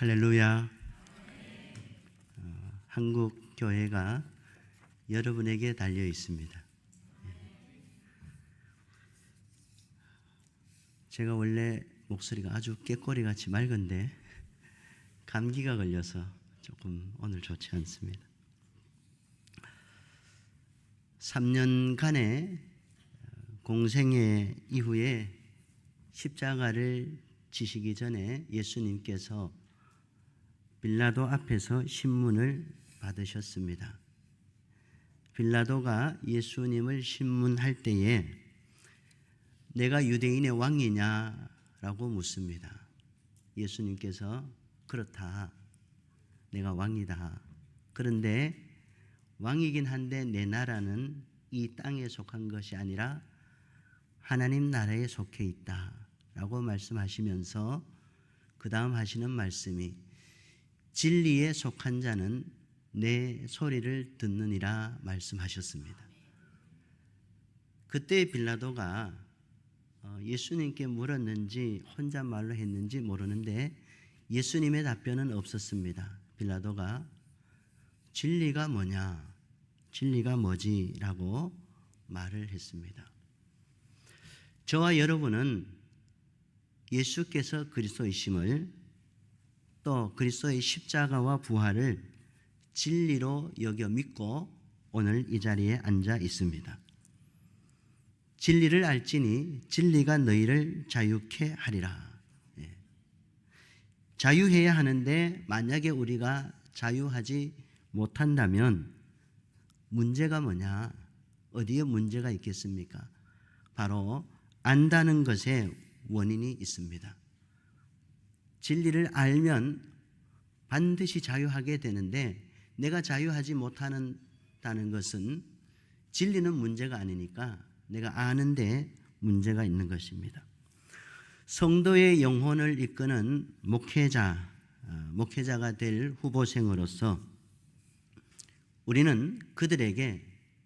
할렐루야. 한국 교회가 여러분에게 달려 있습니다. 제가 원래 목소리가 아주 꾀꼬리같이 맑은데 감기가 걸려서 조금 오늘 좋지 않습니다. 3년간의 공생애 이후에 십자가를 지시기 전에 예수님께서 빌라도 앞에서 신문을 받으셨습니다. 빌라도가 예수님을 신문할 때에 내가 유대인의 왕이냐라고 묻습니다. 예수님께서 그렇다. 내가 왕이다. 그런데 왕이긴 한데 내 나라는 이 땅에 속한 것이 아니라 하나님 나라에 속해 있다. 라고 말씀하시면서 그 다음 하시는 말씀이 진리에 속한 자는 내 소리를 듣느니라 말씀하셨습니다. 그때 빌라도가 예수님께 물었는지 혼잣말로 했는지 모르는데 예수님의 답변은 없었습니다. 빌라도가 진리가 뭐냐? 진리가 뭐지? 라고 말을 했습니다. 저와 여러분은 예수께서 그리스도이심을 또 그리스도의 십자가와 부활을 진리로 여겨 믿고 오늘 이 자리에 앉아 있습니다. 진리를 알지니 진리가 너희를 자유케 하리라. 자유해야 하는데 만약에 우리가 자유하지 못한다면 문제가 뭐냐? 어디에 문제가 있겠습니까? 바로 안다는 것에 원인이 있습니다. 진리를 알면 반드시 자유하게 되는데 내가 자유하지 못한다는 것은 진리는 문제가 아니니까 내가 아는데 문제가 있는 것입니다. 성도의 영혼을 이끄는 목회자가 될 후보생으로서 우리는 그들에게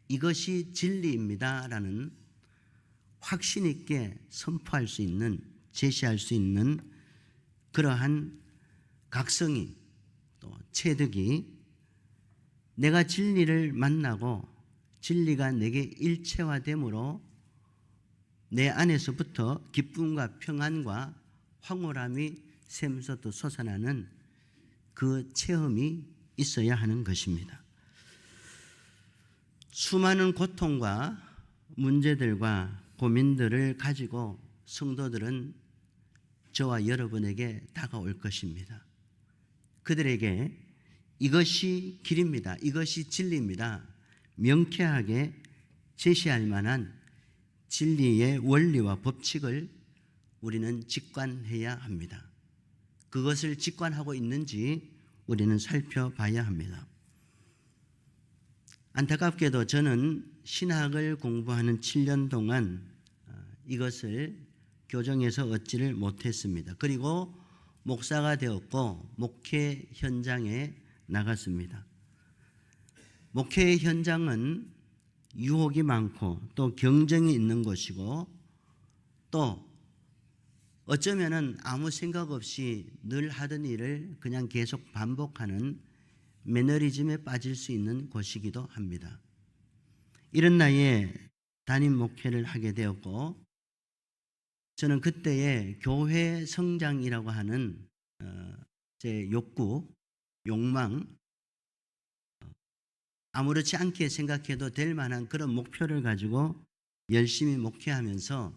이것이 진리입니다라는 확신 있게 선포할 수 있는, 제시할 수 있는 그러한 각성이 또 체득이 내가 진리를 만나고 진리가 내게 일체화됨으로 내 안에서부터 기쁨과 평안과 황홀함이 샘솟듯 솟아나는 그 체험이 있어야 하는 것입니다. 수많은 고통과 문제들과 고민들을 가지고 성도들은 저와 여러분에게 다가올 것입니다. 그들에게 이것이 길입니다. 이것이 진리입니다. 명쾌하게 제시할 만한 진리의 원리와 법칙을 우리는 직관해야 합니다. 그것을 직관하고 있는지 우리는 살펴봐야 합니다. 안타깝게도 저는 신학을 공부하는 7년 동안 이것을 교정에서 얻지를 못했습니다. 그리고 목사가 되었고 목회 현장에 나갔습니다. 목회 현장은 유혹이 많고 또 경쟁이 있는 곳이고 또 어쩌면은 아무 생각 없이 늘 하던 일을 그냥 계속 반복하는 매너리즘에 빠질 수 있는 곳이기도 합니다. 이런 나이에 담임 목회를 하게 되었고 저는 그때의 교회 성장이라고 하는 제 욕망, 아무렇지 않게 생각해도 될 만한 그런 목표를 가지고 열심히 목회하면서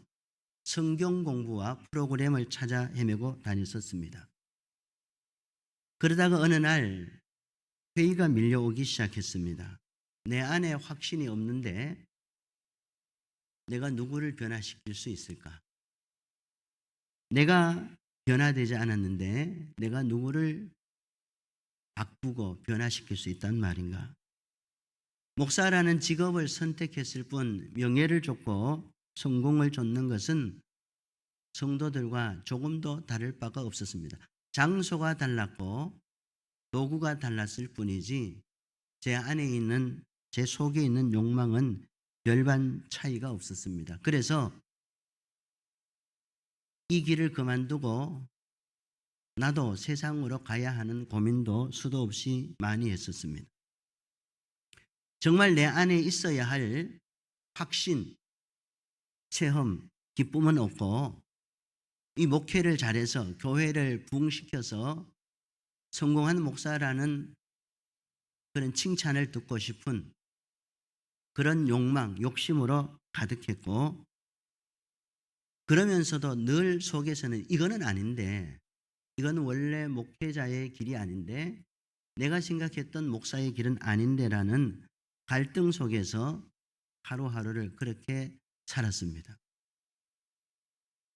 성경 공부와 프로그램을 찾아 헤매고 다녔었습니다. 그러다가 어느 날 회의가 밀려오기 시작했습니다. 내 안에 확신이 없는데 내가 누구를 변화시킬 수 있을까? 내가 변화되지 않았는데 내가 누구를 바꾸고 변화시킬 수 있단 말인가? 목사라는 직업을 선택했을 뿐 명예를 줬고 성공을 줬는 것은 성도들과 조금도 다를 바가 없었습니다. 장소가 달랐고 도구가 달랐을 뿐이지 제 안에 있는, 제 속에 있는 욕망은 별반 차이가 없었습니다. 그래서 이 길을 그만두고 나도 세상으로 가야 하는 고민도 수도 없이 많이 했었습니다. 정말 내 안에 있어야 할 확신, 체험, 기쁨은 없고 이 목회를 잘해서 교회를 부흥시켜서 성공한 목사라는 그런 칭찬을 듣고 싶은 그런 욕망, 욕심으로 가득했고, 그러면서도 늘 속에서는 이거는 아닌데, 이건 원래 목회자의 길이 아닌데, 내가 생각했던 목사의 길은 아닌데라는 갈등 속에서 하루하루를 그렇게 살았습니다.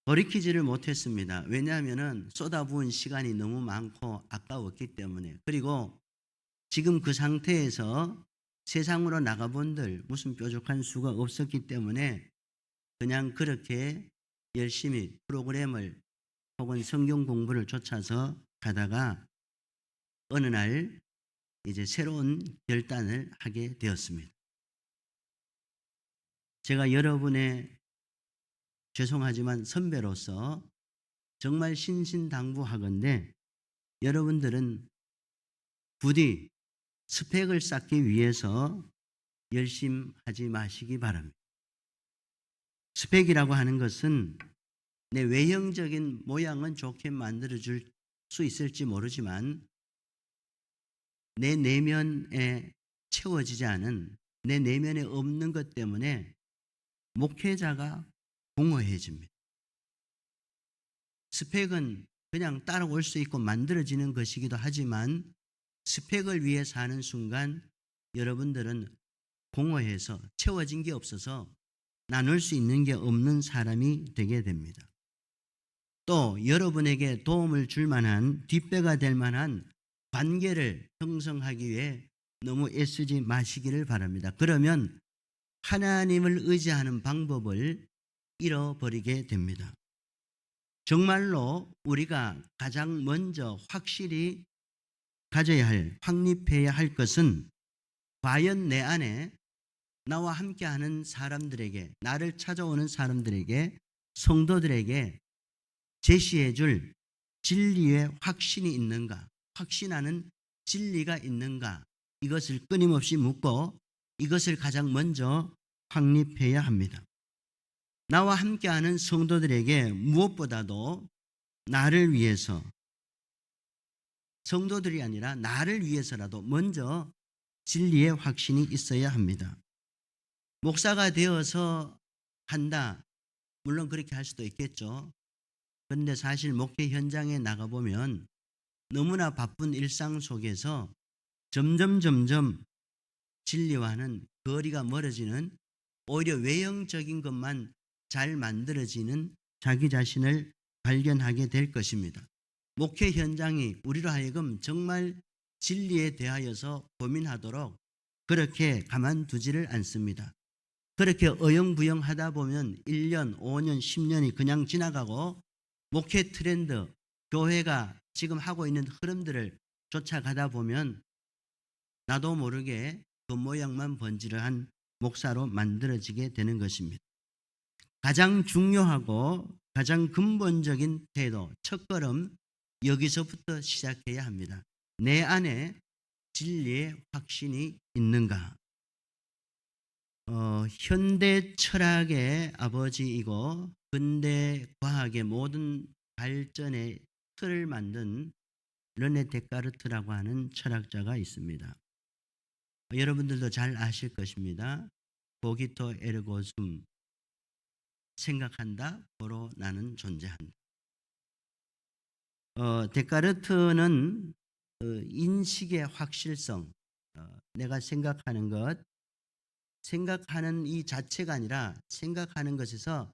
돌이키지를 못했습니다. 왜냐하면 쏟아부은 시간이 너무 많고 아까웠기 때문에. 그리고 지금 그 상태에서 세상으로 나가본들 무슨 뾰족한 수가 없었기 때문에 그냥 그렇게 열심히 프로그램을 혹은 성경 공부를 쫓아서 가다가 어느 날 이제 새로운 결단을 하게 되었습니다. 제가 여러분의 죄송하지만 선배로서 정말 신신당부하건대 여러분들은 부디 스펙을 쌓기 위해서 열심하지 마시기 바랍니다. 스펙이라고 하는 것은 내 외형적인 모양은 좋게 만들어줄 수 있을지 모르지만 내 내면에 채워지지 않은, 내 내면에 없는 것 때문에 목회자가 공허해집니다. 스펙은 그냥 따라올 수 있고 만들어지는 것이기도 하지만 스펙을 위해 사는 순간 여러분들은 공허해서 채워진 게 없어서 나눌 수 있는 게 없는 사람이 되게 됩니다. 또 여러분에게 도움을 줄 만한, 뒷배가 될 만한 관계를 형성하기 위해 너무 애쓰지 마시기를 바랍니다. 그러면 하나님을 의지하는 방법을 잃어버리게 됩니다. 정말로 우리가 가장 먼저 확실히 가져야 할, 확립해야 할 것은 과연 내 안에 나와 함께하는 사람들에게, 나를 찾아오는 사람들에게, 성도들에게 제시해 줄 진리의 확신이 있는가, 확신하는 진리가 있는가, 이것을 끊임없이 묻고 이것을 가장 먼저 확립해야 합니다. 나와 함께하는 성도들에게 무엇보다도 나를 위해서, 성도들이 아니라 나를 위해서라도 먼저 진리의 확신이 있어야 합니다. 목사가 되어서 한다, 물론 그렇게 할 수도 있겠죠. 그런데 사실 목회 현장에 나가보면 너무나 바쁜 일상 속에서 점점 진리와는 거리가 멀어지는, 오히려 외형적인 것만 잘 만들어지는 자기 자신을 발견하게 될 것입니다. 목회 현장이 우리로 하여금 정말 진리에 대하여서 고민하도록 그렇게 가만두지를 않습니다. 그렇게 어영부영 하다 보면 1년, 5년, 10년이 그냥 지나가고 목회 트렌드, 교회가 지금 하고 있는 흐름들을 쫓아가다 보면 나도 모르게 겉모양만 번지르한 목사로 만들어지게 되는 것입니다. 가장 중요하고 가장 근본적인 태도, 첫걸음, 여기서부터 시작해야 합니다. 내 안에 진리의 확신이 있는가? 현대 철학의 아버지이고 근대 과학의 모든 발전의 틀을 만든 르네 데카르트라고 하는 철학자가 있습니다. 여러분들도 잘 아실 것입니다. 코기토 에르고 숨, 생각한다, 고로 나는 존재한다. 데카르트는 인식의 확실성, 내가 생각하는 것, 생각하는 이 자체가 아니라 생각하는 것에서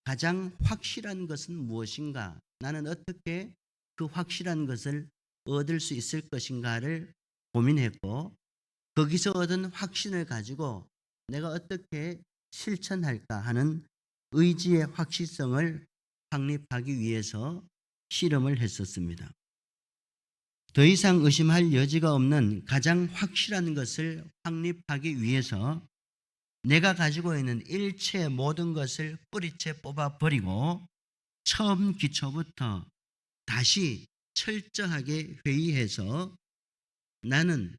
가장 확실한 것은 무엇인가, 나는 어떻게 그 확실한 것을 얻을 수 있을 것인가를 고민했고, 거기서 얻은 확신을 가지고 내가 어떻게 실천할까 하는 의지의 확실성을 확립하기 위해서 실험을 했었습니다. 더 이상 의심할 여지가 없는 가장 확실한 것을 확립하기 위해서 내가 가지고 있는 일체 모든 것을 뿌리채 뽑아버리고 처음 기초부터 다시 철저하게 회의해서 나는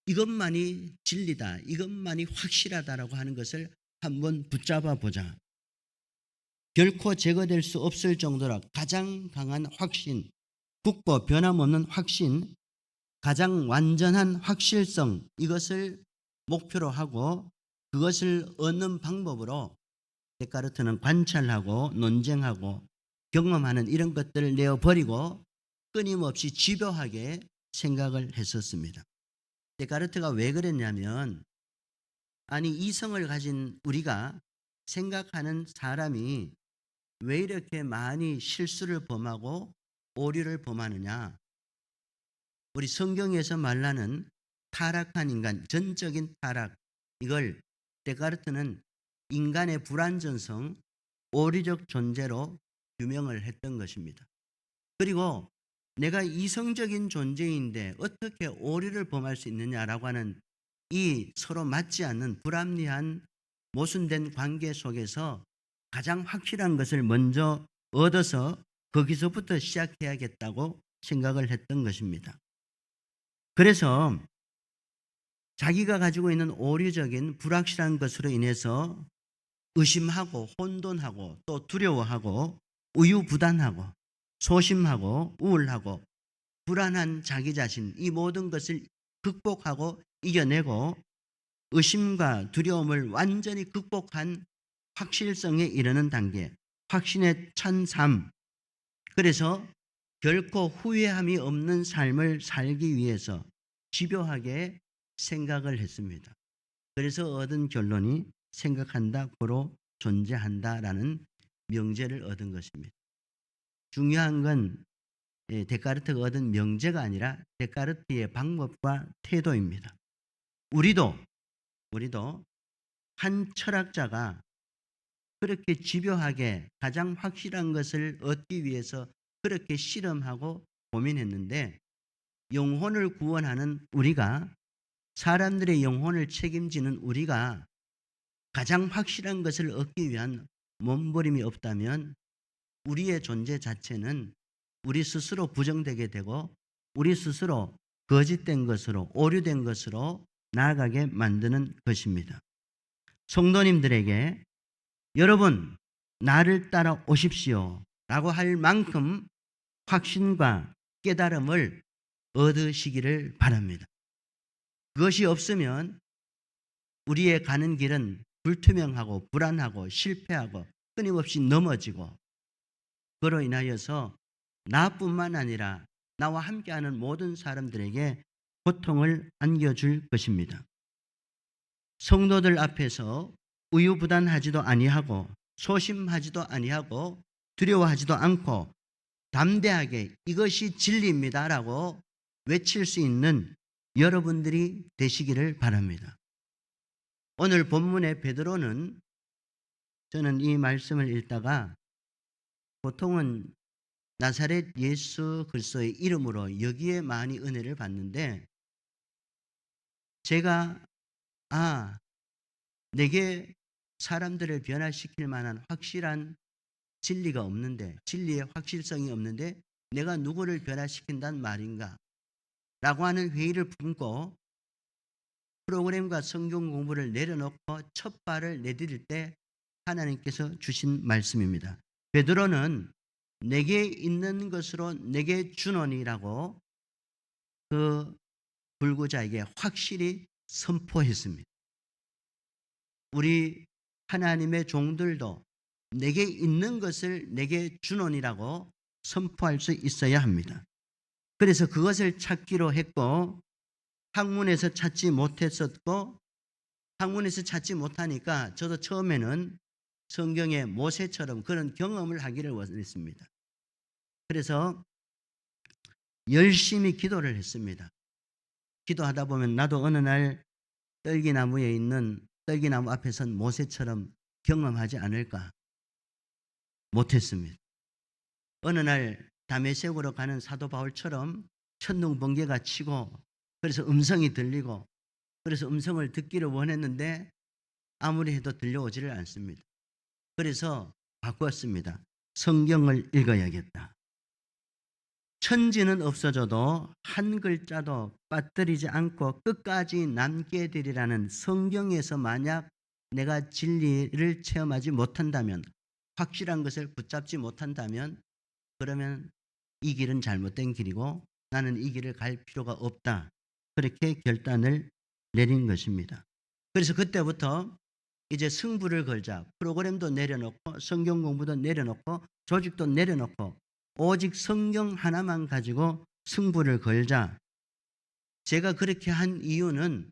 이것만이 진리다, 이것만이 확실하다라고 하는 것을 한번 붙잡아 보자. 결코 제거될 수 없을 정도로 가장 강한 확신, 굳고 변함없는 확신, 가장 완전한 확실성, 이것을 목표로 하고 그것을 얻는 방법으로 데카르트는 관찰하고 논쟁하고 경험하는 이런 것들을 내어버리고 끊임없이 집요하게 생각을 했었습니다. 데카르트가 왜 그랬냐면, 아니 이성을 가진 우리가 생각하는 사람이 왜 이렇게 많이 실수를 범하고 오류를 범하느냐. 우리 성경에서 말하는 타락한 인간, 전적인 타락, 이걸 데카르트는 인간의 불완전성, 오류적 존재로 규명을 했던 것입니다. 그리고 내가 이성적인 존재인데 어떻게 오류를 범할 수 있느냐라고 하는 이 서로 맞지 않는 불합리한 모순된 관계 속에서 가장 확실한 것을 먼저 얻어서 거기서부터 시작해야겠다고 생각을 했던 것입니다. 그래서 자기가 가지고 있는 오류적인 불확실한 것으로 인해서 의심하고 혼돈하고 또 두려워하고 우유부단하고 소심하고 우울하고 불안한 자기 자신, 이 모든 것을 극복하고 이겨내고 의심과 두려움을 완전히 극복한 확실성에 이르는 단계, 확신에 찬 삶. 그래서 결코 후회함이 없는 삶을 살기 위해서 집요하게 생각을 했습니다. 그래서 얻은 결론이 생각한다, 고로 존재한다라는 명제를 얻은 것입니다. 중요한 건 데카르트가 얻은 명제가 아니라 데카르트의 방법과 태도입니다. 우리도 한 철학자가 그렇게 집요하게 가장 확실한 것을 얻기 위해서 그렇게 실험하고 고민했는데, 영혼을 구원하는 우리가, 사람들의 영혼을 책임지는 우리가 가장 확실한 것을 얻기 위한 몸부림이 없다면 우리의 존재 자체는 우리 스스로 부정되게 되고 우리 스스로 거짓된 것으로, 오류된 것으로 나아가게 만드는 것입니다. 성도님들에게 여러분 나를 따라오십시오 라고 할 만큼 확신과 깨달음을 얻으시기를 바랍니다. 그것이 없으면 우리의 가는 길은 불투명하고 불안하고 실패하고 끊임없이 넘어지고, 그로 인하여서 나뿐만 아니라 나와 함께하는 모든 사람들에게 고통을 안겨줄 것입니다. 성도들 앞에서 우유부단하지도 아니하고 소심하지도 아니하고 두려워하지도 않고 담대하게 이것이 진리입니다라고 외칠 수 있는 여러분들이 되시기를 바랍니다. 오늘 본문의 베드로는, 저는 이 말씀을 읽다가 보통은 나사렛 예수 그리스도의 이름으로 여기에 많이 은혜를 받는데, 제가 내게 사람들을 변화시킬 만한 확실한 진리가 없는데, 진리의 확실성이 없는데 내가 누구를 변화시킨단 말인가 라고 하는 회의를 품고 프로그램과 성경 공부를 내려놓고 첫 발을 내디딜 때 하나님께서 주신 말씀입니다. 베드로는 내게 있는 것으로 내게 주노니라고 그 불구자에게 확실히 선포했습니다. 우리 하나님의 종들도 내게 있는 것을 내게 주노니라고 선포할 수 있어야 합니다. 그래서 그것을 찾기로 했고, 학문에서 찾지 못했었고, 학문에서 찾지 못하니까 저도 처음에는 성경의 모세처럼 그런 경험을 하기를 원했습니다. 그래서 열심히 기도를 했습니다. 기도하다 보면 나도 어느 날 떨기나무에 있는 떨기나무 앞에 선 모세처럼 경험하지 않을까. 못했습니다. 어느 날 다메섹으로 가는 사도 바울처럼 천둥 번개가 치고, 그래서 음성이 들리고, 그래서 음성을 듣기를 원했는데 아무리 해도 들려오지를 않습니다. 그래서 바꿨습니다. 성경을 읽어야겠다. 천지는 없어져도 한 글자도 빠뜨리지 않고 끝까지 남게 되리라는 성경에서 만약 내가 진리를 체험하지 못한다면, 확실한 것을 붙잡지 못한다면, 그러면 이 길은 잘못된 길이고 나는 이 길을 갈 필요가 없다. 그렇게 결단을 내린 것입니다. 그래서 그때부터 이제 승부를 걸자. 프로그램도 내려놓고 성경 공부도 내려놓고 조직도 내려놓고 오직 성경 하나만 가지고 승부를 걸자. 제가 그렇게 한 이유는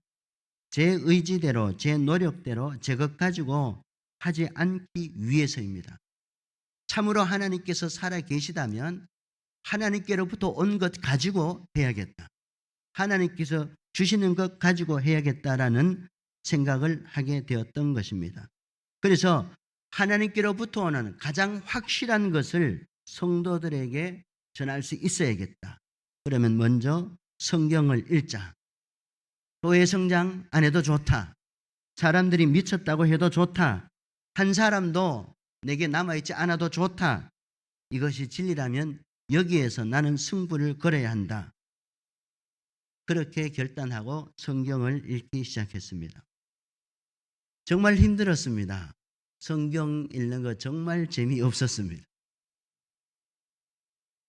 제 의지대로, 제 노력대로 제 것 가지고 하지 않기 위해서입니다. 참으로 하나님께서 살아 계시다면 하나님께로부터 온 것 가지고 해야겠다. 하나님께서 주시는 것 가지고 해야겠다라는 생각을 하게 되었던 것입니다. 그래서 하나님께로부터 오는 가장 확실한 것을 성도들에게 전할 수 있어야겠다. 그러면 먼저 성경을 읽자. 교회 성장 안 해도 좋다. 사람들이 미쳤다고 해도 좋다. 한 사람도 내게 남아있지 않아도 좋다. 이것이 진리라면 여기에서 나는 승부를 걸어야 한다. 그렇게 결단하고 성경을 읽기 시작했습니다. 정말 힘들었습니다. 성경 읽는 거 정말 재미없었습니다.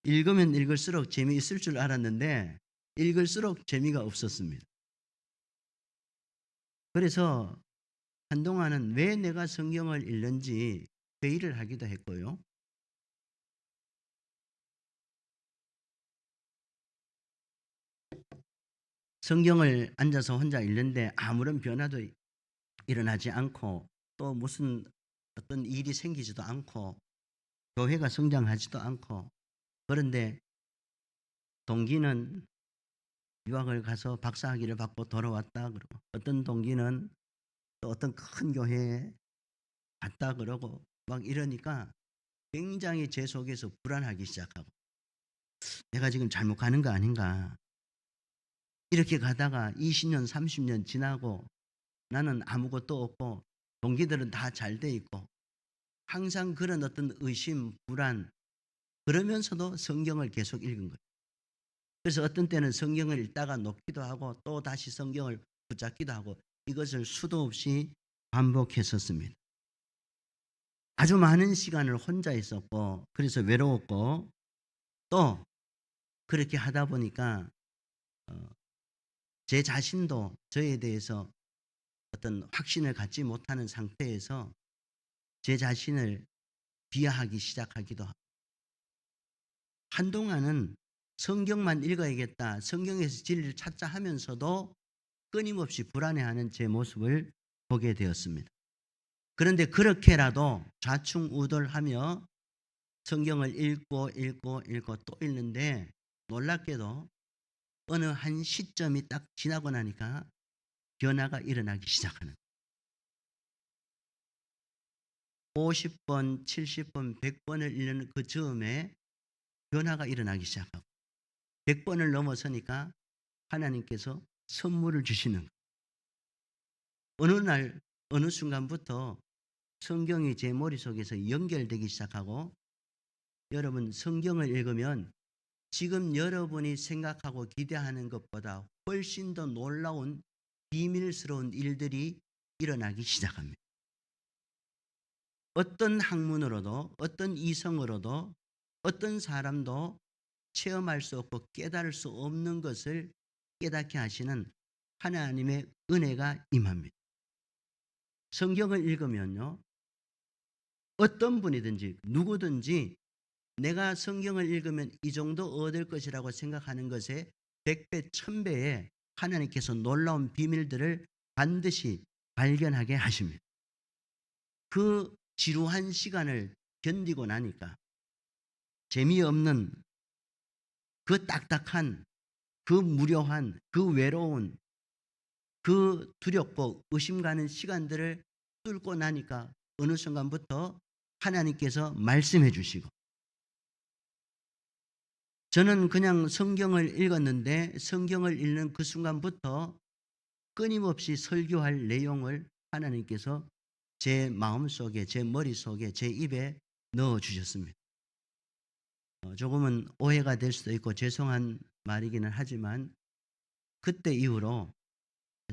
읽으면 읽을수록 재미있을 줄 알았는데 읽을수록 재미가 없었습니다. 그래서 한동안은 왜 내가 성경을 읽는지 회의를 하기도 했고요. 성경을 앉아서 혼자 읽는데 아무런 변화도 일어나지 않고 또 무슨 어떤 일이 생기지도 않고 교회가 성장하지도 않고, 그런데 동기는 유학을 가서 박사학위를 받고 돌아왔다 그러고, 어떤 동기는 또 어떤 큰 교회에 갔다 그러고 막 이러니까 굉장히 제 속에서 불안하기 시작하고, 내가 지금 잘못 가는 거 아닌가. 이렇게 가다가 20년 30년 지나고 나는 아무것도 없고 동기들은 다 잘 돼 있고, 항상 그런 어떤 의심, 불안, 그러면서도 성경을 계속 읽은 거예요. 그래서 어떤 때는 성경을 읽다가 놓기도 하고 또 다시 성경을 붙잡기도 하고, 이것을 수도 없이 반복했었습니다. 아주 많은 시간을 혼자 있었고, 그래서 외로웠고, 또 그렇게 하다 보니까 제 자신도 저에 대해서 어떤 확신을 갖지 못하는 상태에서 제 자신을 비하하기 시작하기도 하고, 한동안은 성경만 읽어야겠다, 성경에서 진리를 찾자 하면서도 끊임없이 불안해하는 제 모습을 보게 되었습니다. 그런데 그렇게라도 좌충우돌하며 성경을 읽고 또 읽는데, 놀랍게도 어느 한 시점이 딱 지나고 나니까 변화가 일어나기 시작하는 거예요. 50번, 70번, 100번을 읽는 그 즈음에 변화가 일어나기 시작하고, 100번을 넘어서니까 하나님께서 선물을 주시는 거예요. 어느 날 어느 순간부터 성경이 제 머릿속에서 연결되기 시작하고, 여러분 성경을 읽으면 지금 여러분이 생각하고 기대하는 것보다 훨씬 더 놀라운 비밀스러운 일들이 일어나기 시작합니다. 어떤 학문으로도 어떤 이성으로도 어떤 사람도 체험할 수 없고 깨달을 수 없는 것을 깨닫게 하시는 하나님의 은혜가 임합니다. 성경을 읽으면요, 어떤 분이든지 누구든지 내가 성경을 읽으면 이 정도 얻을 것이라고 생각하는 것에 100배, 1000배의 하나님께서 놀라운 비밀들을 반드시 발견하게 하십니다. 그 지루한 시간을 견디고 나니까 재미없는 그 딱딱한, 그 무료한, 그 외로운, 그 두렵고 의심 가는 시간들을 뚫고 나니까 어느 순간부터 하나님께서 말씀해 주시고, 저는 그냥 성경을 읽었는데 성경을 읽는 그 순간부터 끊임없이 설교할 내용을 하나님께서 제 마음속에, 제 머릿속에, 제 입에 넣어 주셨습니다. 조금은 오해가 될 수도 있고 죄송한 말이기는 하지만 그때 이후로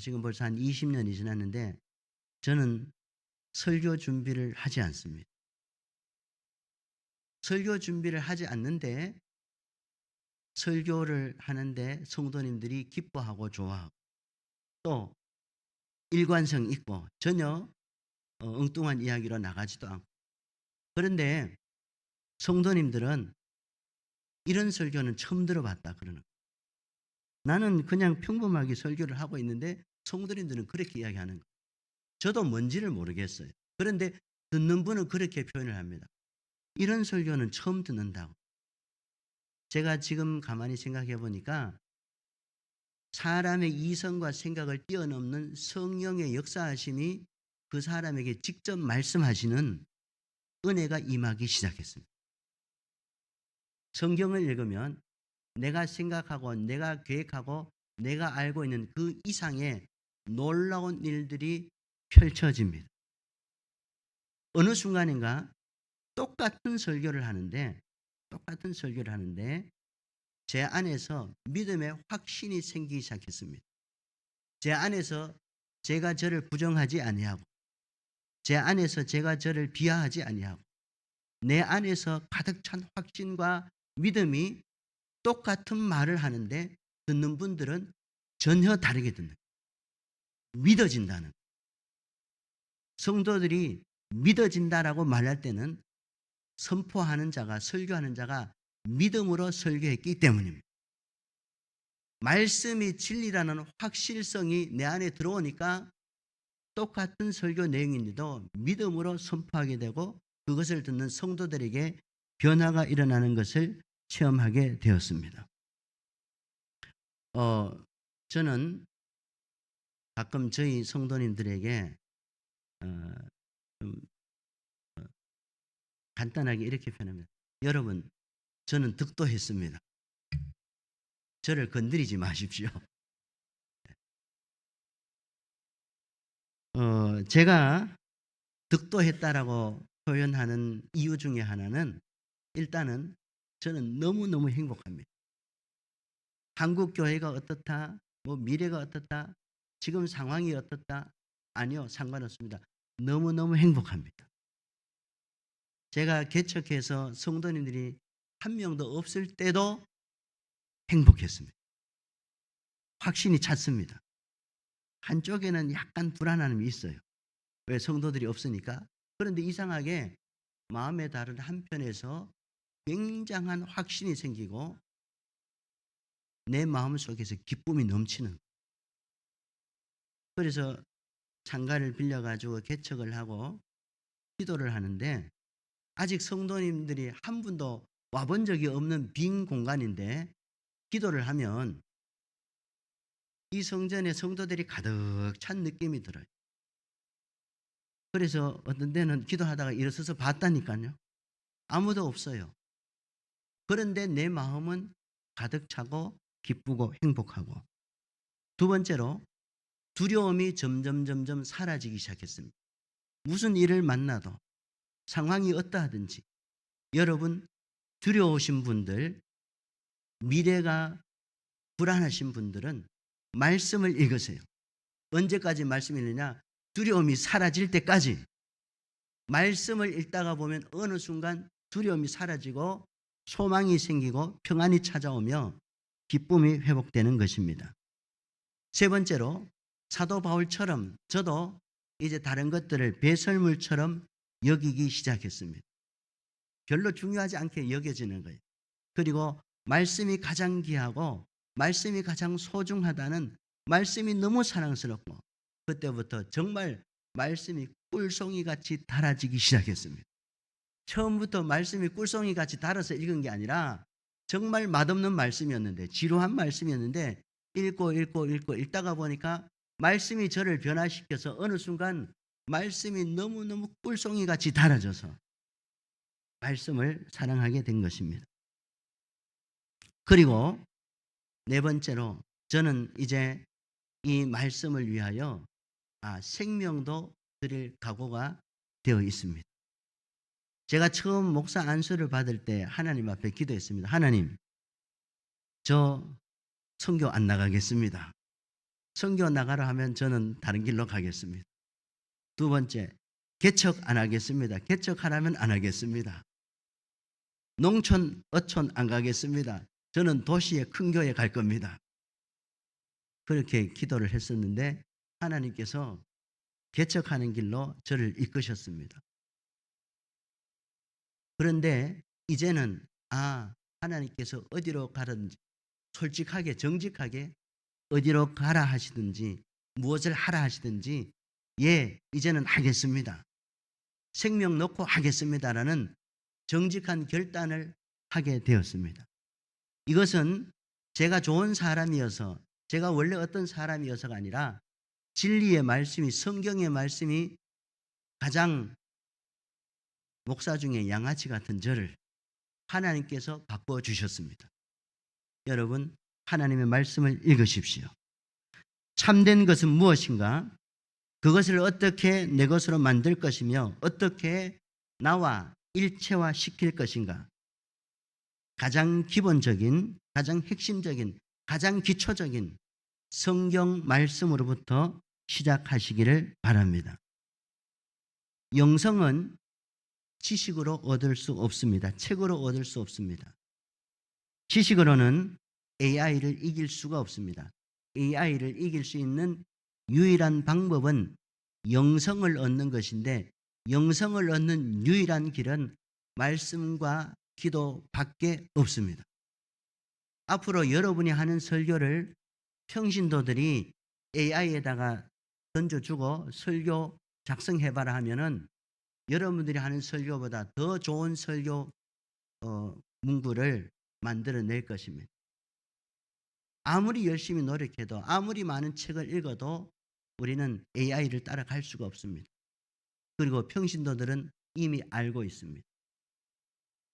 지금 벌써 한 20년이 지났는데 저는 설교 준비를 하지 않습니다. 설교 준비를 하지 않는데 설교를 하는데 성도님들이 기뻐하고 좋아하고 또 일관성 있고 전혀 엉뚱한 이야기로 나가지도 않고 그런데 성도님들은 이런 설교는 처음 들어봤다 그러는 거예요. 나는 그냥 평범하게 설교를 하고 있는데 성도님들은 그렇게 이야기하는 거예요. 저도 뭔지를 모르겠어요. 그런데 듣는 분은 그렇게 표현을 합니다. 이런 설교는 처음 듣는다고. 제가 지금 가만히 생각해 보니까 사람의 이성과 생각을 뛰어넘는 성령의 역사하심이 그 사람에게 직접 말씀하시는 은혜가 임하기 시작했습니다. 성경을 읽으면 내가 생각하고 내가 계획하고 내가 알고 있는 그 이상의 놀라운 일들이 펼쳐집니다. 어느 순간인가 똑같은 설교를 하는데 제 안에서 믿음의 확신이 생기기 시작했습니다. 제 안에서 제가 저를 부정하지 아니하고 제 안에서 제가 저를 비하하지 아니하고 내 안에서 가득 찬 확신과 믿음이 똑같은 말을 하는데 듣는 분들은 전혀 다르게 듣는 거예요. 믿어진다는 거예요. 성도들이 믿어진다라고 말할 때는 선포하는 자가 설교하는 자가 믿음으로 설교했기 때문입니다. 말씀이 진리라는 확실성이 내 안에 들어오니까 똑같은 설교 내용인데도 믿음으로 선포하게 되고 그것을 듣는 성도들에게 변화가 일어나는 것을 체험하게 되었습니다. 저는 가끔 저희 성도님들에게 좀 간단하게 이렇게 표현합니다. 여러분, 저는 득도했습니다. 저를 건드리지 마십시오. 제가 득도했다라고 표현하는 이유 중에 하나는 일단은 저는 너무너무 행복합니다. 한국 교회가 어떻다, 뭐 미래가 어떻다, 지금 상황이 어떻다, 아니요, 상관없습니다. 너무너무 행복합니다. 제가 개척해서 성도님들이 한 명도 없을 때도 행복했습니다. 확신이 찼습니다. 한쪽에는 약간 불안함이 있어요. 왜? 성도들이 없으니까. 그런데 이상하게 마음의 다른 한편에서 굉장한 확신이 생기고 내 마음 속에서 기쁨이 넘치는 거예요. 그래서 창가를 빌려가지고 개척을 하고 기도를 하는데 아직 성도님들이 한 분도 와본 적이 없는 빈 공간인데 기도를 하면 이 성전에 성도들이 가득 찬 느낌이 들어요. 그래서 어떤 데는 기도하다가 일어서서 봤다니까요. 아무도 없어요. 그런데 내 마음은 가득 차고 기쁘고 행복하고 두 번째로 두려움이 점점 사라지기 시작했습니다. 무슨 일을 만나도 상황이 어떠하든지 여러분 두려우신 분들 미래가 불안하신 분들은 말씀을 읽으세요. 언제까지 말씀 읽느냐? 두려움이 사라질 때까지. 말씀을 읽다가 보면 어느 순간 두려움이 사라지고 소망이 생기고 평안이 찾아오며 기쁨이 회복되는 것입니다. 세 번째로 사도 바울처럼 저도 이제 다른 것들을 배설물처럼 여기기 시작했습니다. 별로 중요하지 않게 여겨지는 거예요. 그리고 말씀이 가장 귀하고 말씀이 가장 소중하다는 말씀이 너무 사랑스럽고 그때부터 정말 말씀이 꿀송이같이 달아지기 시작했습니다. 처음부터 말씀이 꿀송이같이 달아서 읽은 게 아니라 정말 맛없는 말씀이었는데 지루한 말씀이었는데 읽고 읽다가 보니까 말씀이 저를 변화시켜서 어느 순간 말씀이 너무너무 꿀송이같이 달아져서 말씀을 사랑하게 된 것입니다. 그리고 네 번째로 저는 이제 이 말씀을 위하여 생명도 드릴 각오가 되어 있습니다. 제가 처음 목사 안수를 받을 때 하나님 앞에 기도했습니다. 하나님, 저 선교 안 나가겠습니다. 선교 나가라 하면 저는 다른 길로 가겠습니다. 두 번째, 개척 안 하겠습니다. 개척하라면 안 하겠습니다. 농촌, 어촌 안 가겠습니다. 저는 도시의 큰 교회 갈 겁니다. 그렇게 기도를 했었는데 하나님께서 개척하는 길로 저를 이끄셨습니다. 그런데 이제는 하나님께서 어디로 가든지 솔직하게 정직하게 어디로 가라 하시든지 무엇을 하라 하시든지 이제는 하겠습니다. 생명 놓고 하겠습니다라는 정직한 결단을 하게 되었습니다. 이것은 제가 좋은 사람이어서 제가 원래 어떤 사람이어서가 아니라 진리의 말씀이 성경의 말씀이 가장 목사 중에 양아치 같은 저를 하나님께서 바꿔주셨습니다. 여러분 하나님의 말씀을 읽으십시오. 참된 것은 무엇인가? 그것을 어떻게 내 것으로 만들 것이며 어떻게 나와 일체화시킬 것인가? 가장 기본적인, 가장 핵심적인, 가장 기초적인 성경 말씀으로부터 시작하시기를 바랍니다. 영성은 지식으로 얻을 수 없습니다. 책으로 얻을 수 없습니다. 지식으로는 AI를 이길 수가 없습니다. AI를 이길 수 있는 유일한 방법은 영성을 얻는 것인데 영성을 얻는 유일한 길은 말씀과 기도밖에 없습니다. 앞으로 여러분이 하는 설교를 평신도들이 AI에다가 던져주고 설교 작성해봐라 하면은 여러분들이 하는 설교보다 더 좋은 설교 문구를 만들어낼 것입니다. 아무리 열심히 노력해도 아무리 많은 책을 읽어도 우리는 AI를 따라갈 수가 없습니다. 그리고 평신도들은 이미 알고 있습니다.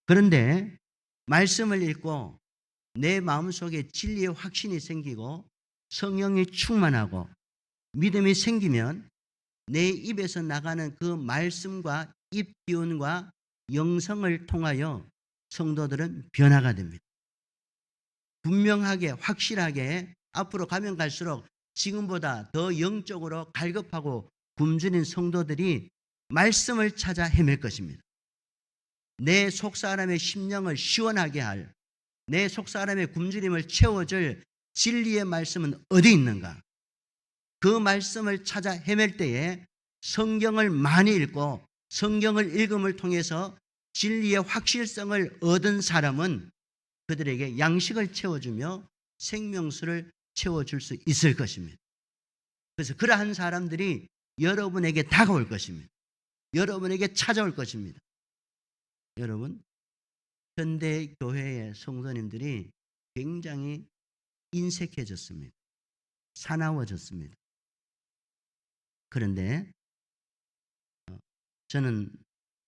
그런데 말씀을 읽고 내 마음속에 진리의 확신이 생기고 성령이 충만하고 믿음이 생기면 내 입에서 나가는 그 말씀과 입 기운과 영성을 통하여 성도들은 변화가 됩니다. 분명하게 확실하게 앞으로 가면 갈수록 지금보다 더 영적으로 갈급하고 굶주린 성도들이 말씀을 찾아 헤맬 것입니다. 내 속사람의 심령을 시원하게 할, 내 속사람의 굶주림을 채워줄 진리의 말씀은 어디 있는가? 그 말씀을 찾아 헤맬 때에 성경을 많이 읽고 성경을 읽음을 통해서 진리의 확실성을 얻은 사람은 그들에게 양식을 채워주며 생명수를 채워줄 수 있을 것입니다. 그래서 그러한 사람들이 여러분에게 다가올 것입니다. 여러분에게 찾아올 것입니다. 여러분, 현대 교회의 성도님들이 굉장히 인색해졌습니다. 사나워졌습니다. 그런데 저는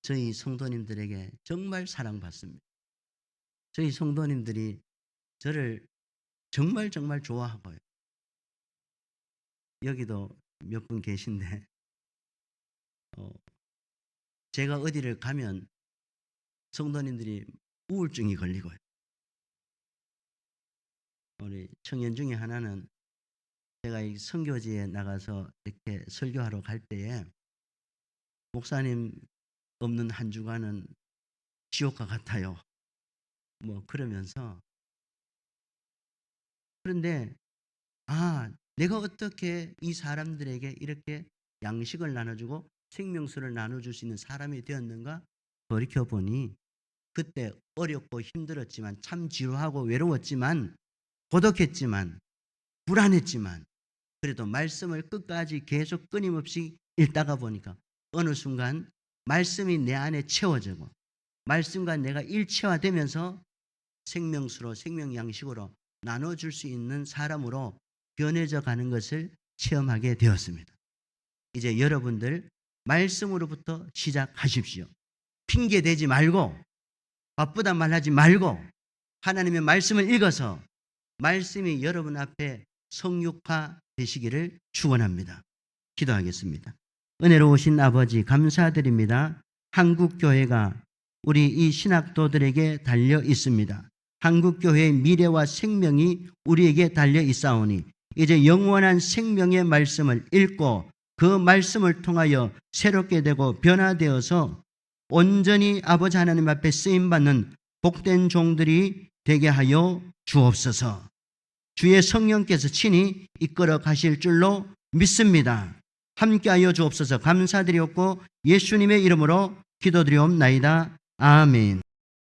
저희 성도님들에게 정말 사랑받습니다. 저희 성도님들이 저를 정말 좋아하고요. 여기도 몇 분 계신데 제가 어디를 가면 성도님들이 우울증이 걸리고요. 우리 청년 중에 하나는 제가 이 선교지에 나가서 이렇게 설교하러 갈 때에 목사님 없는 한 주간은 지옥과 같아요. 뭐 그러면서 그런데 내가 어떻게 이 사람들에게 이렇게 양식을 나눠주고 생명수를 나눠줄 수 있는 사람이 되었는가 돌이켜보니 그때 어렵고 힘들었지만 참 지루하고 외로웠지만 고독했지만 불안했지만 그래도 말씀을 끝까지 계속 끊임없이 읽다가 보니까 어느 순간 말씀이 내 안에 채워지고 말씀과 내가 일체화되면서 생명수로 생명양식으로 나눠줄 수 있는 사람으로 변해져 가는 것을 체험하게 되었습니다. 이제 여러분들 말씀으로부터 시작하십시오. 핑계대지 말고 바쁘단 말하지 말고 하나님의 말씀을 읽어서 말씀이 여러분 앞에 성육화 되시기를 축원합니다. 기도하겠습니다. 은혜로우신 아버지 감사드립니다. 한국교회가 우리 이 신학도들에게 달려 있습니다. 한국교회의 미래와 생명이 우리에게 달려 있사오니 이제 영원한 생명의 말씀을 읽고 그 말씀을 통하여 새롭게 되고 변화되어서 온전히 아버지 하나님 앞에 쓰임받는 복된 종들이 되게 하여 주옵소서. 주의 성령께서 친히 이끌어 가실 줄로 믿습니다. 함께하여 주옵소서. 감사드렸고 예수님의 이름으로 기도드리옵나이다. 아멘.